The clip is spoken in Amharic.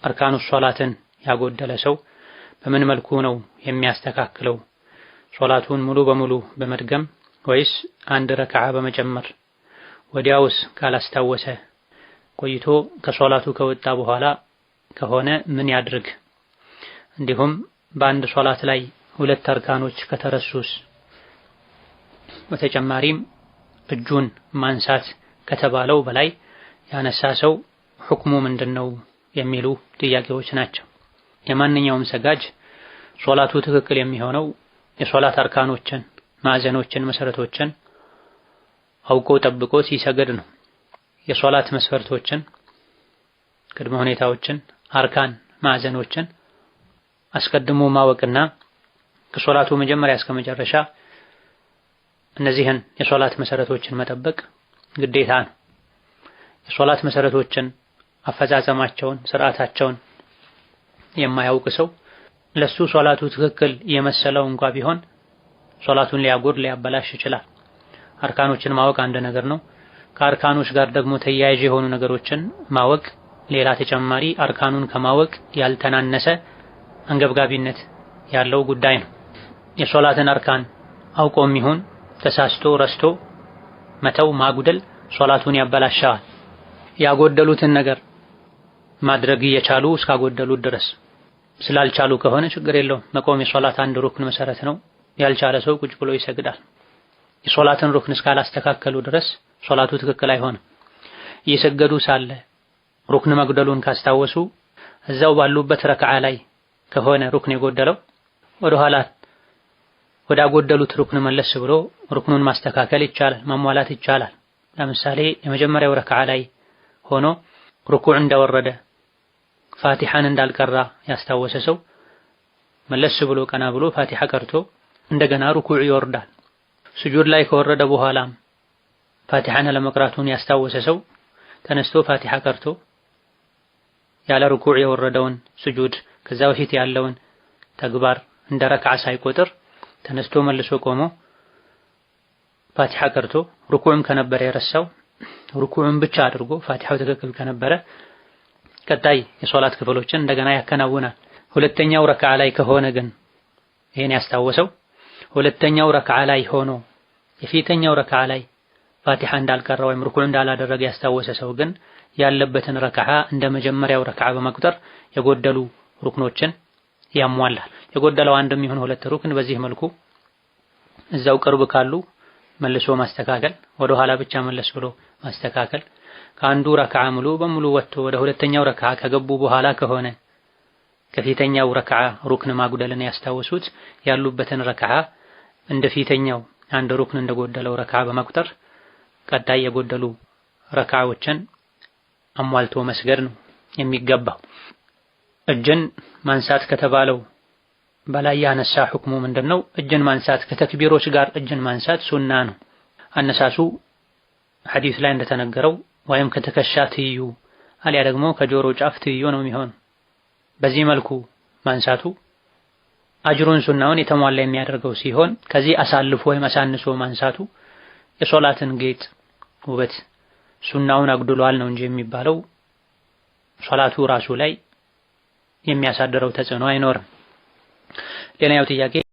አርካኑ ሶላትን ያጎደለ ሰው በምን መልኩ ነው የሚያስተካክለው? ሶላቱን ሙሉ በሙሉ በመድገም ወይስ አንድ ረክዓ በመጨመር? ወዲያውስ ካላስታወሰ ቆይቶ ከሶላቱ ከወጣ በኋላ ከሆነ ምን ያድርግ? እንዲሁም በአንድ ሶላት ላይ ሁለት አርካኖች ከተረሱስ? በተጨማሪም እጁን ማንሳት ከተባለው በላይ ያነሳ ሰው ሁክሙ ምንድነው የሚሉ ጥያቄዎች ናቸው። የማንኛውም ሰጋጅ ሶላቱ ትክክል የሚሆነው የሶላት አርካኖችን፣ ማዕዘኖችን፣ መሰረቶችን አውቆ ጠብቆ ሲሰገድ ነው። የሶላት መስፈርቶችን፣ ቅድመ ሁኔታዎችን፣ አርካን ማዕዘኖችን አስቀድሞ ማወቅና ከሶላቱ መጀመሪያ እስከ መጨረሻ እነዚህን የሶላት መሰረቶችን መጠበቅ ግዴታ ነው። የሶላት መሰረቶችን አፈጻጸማቸውን፣ ስርዓታቸውን የማያውቅ ሰው ለሱ ሶላቱ ትክክል የመሰለው እንኳ ቢሆን ሶላቱን ሊያጎድ ሊያበላሽ ይችላል። አርካኖችን ማወቅ አንድ ነገር ነው። ከአርካኖች ጋር ደግሞ ተያያዥ የሆኑ ነገሮችን ማወቅ ሌላ ተጨማሪ አርካኑን ከማወቅ ያልተናነሰ አንገብጋቢነት ያለው ጉዳይ ነው። የሶላትን አርካን አውቆም ይሁን ተሳስቶ ረስቶ መተው ማጉደል ሶላቱን ያበላሻል። ያጎደሉትን ነገር ማድረግ እየቻሉ እስካጎደሉት ድረስ፣ ስላልቻሉ ከሆነ ችግር የለውም። መቆም የሶላት አንድ ሩክን መሰረት ነው። ያልቻለ ሰው ቁጭ ብሎ ይሰግዳል። የሶላትን ሩክን እስካላስተካከሉ ድረስ ሶላቱ ትክክል አይሆንም። እየሰገዱ ሳለ ሩክን መጉደሉን ካስታወሱ እዛው ባሉበት ረክዓ ላይ ከሆነ ሩክን የጎደለው ወደኋላ ወዳጎደሉት ሩክን መለስ ብሎ ሩክኑን ማስተካከል ይቻላል፣ ማሟላት ይቻላል። ለምሳሌ የመጀመሪያው ረክዓ ላይ ሆኖ ሩኩዕ እንደወረደ ፋቲሐን እንዳልቀራ ያስታወሰ ሰው መለስ ብሎ ቀና ብሎ ፋቲሐ ቀርቶ እንደገና ሩኩዕ ይወርዳል። ስጁድ ላይ ከወረደ በኋላም ፋቲሐን ለመቅራቱን ያስታወሰ ሰው ተነስቶ ፋቲሐ ቀርቶ ያለ ሩኩዕ የወረደውን ስጁድ ከዛ በፊት ያለውን ተግባር እንደ ረክዓ ሳይቆጥር ተነስቶ መልሶ ቆሞ ፋቲሐ ቀርቶ ሩኩዕም ከነበረ የረሳው ሩኩዕን ብቻ አድርጎ ፋቲሐው ትክክል ከነበረ ቀጣይ የሶላት ክፍሎችን እንደገና ያከናውናል። ሁለተኛው ረክዓ ላይ ከሆነ ግን ይሄን ያስታወሰው ሁለተኛው ረክዓ ላይ ሆኖ የፊተኛው ረክዓ ላይ ፋቲሐ እንዳልቀራ ወይም ሩኩዕ እንዳላደረገ ያስታወሰ ሰው ግን ያለበትን ረክዓ እንደ መጀመሪያው ረክዓ በመቁጠር የጎደሉ ሩክኖችን ያሟላል። የጎደለው አንድም ይሁን ሁለት ሩክን በዚህ መልኩ እዛው ቅርብ ካሉ መልሶ ማስተካከል፣ ወደ ኋላ ብቻ መለስ ብሎ ማስተካከል። ከአንዱ ረክዓ ሙሉ በሙሉ ወጥቶ ወደ ሁለተኛው ረክዓ ከገቡ በኋላ ከሆነ ከፊተኛው ረክዓ ሩክን ማጉደልን ያስታወሱት ያሉበትን ረክዓ እንደ ፊተኛው አንድ ሩክን እንደጎደለው ረክዓ በመቁጠር ቀጣይ የጎደሉ ረክዓዎችን አሟልቶ መስገድ ነው የሚገባው። እጅን ማንሳት ከተባለው በላይ ያነሳ ሁክሙ ምንድነው? እጅን ማንሳት ከተክቢሮች ጋር እጅን ማንሳት ሱና ነው። አነሳሱ ሐዲስ ላይ እንደተነገረው ወይም ከተከሻ ትይዩ አሊያ ደግሞ ከጆሮ ጫፍ ትይዩ ነው የሚሆን። በዚህ መልኩ ማንሳቱ አጅሩን ሱናውን የተሟላ የሚያደርገው ሲሆን ከዚህ አሳልፎ ወይም አሳንሶ ማንሳቱ የሶላትን ጌጥ ውበት ሱናውን አጉድሏል ነው እንጂ የሚባለው ሶላቱ ራሱ ላይ የሚያሳድረው ተጽዕኖ አይኖርም። ሌላኛው ጥያቄ